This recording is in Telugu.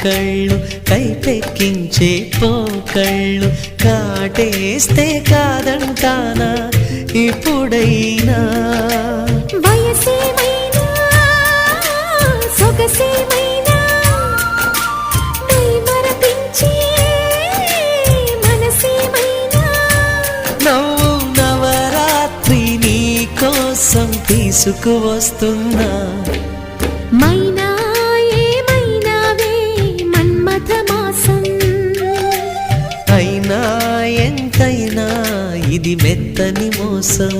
కళ్ళు కైపెక్కించే పోకళ్ళు కాటేస్తే కాదంటానా ఇప్పుడైనా వయసేమైనా సొగసేమైనా మరపించే మనసేమైనా నవ్వు నవరాత్రి నీ కోసం తీసుకువస్తున్నా మైనా ఏమైనావే మన్మథ మాసం అయినా ఎంతైనా ఇది మెత్తని మోసం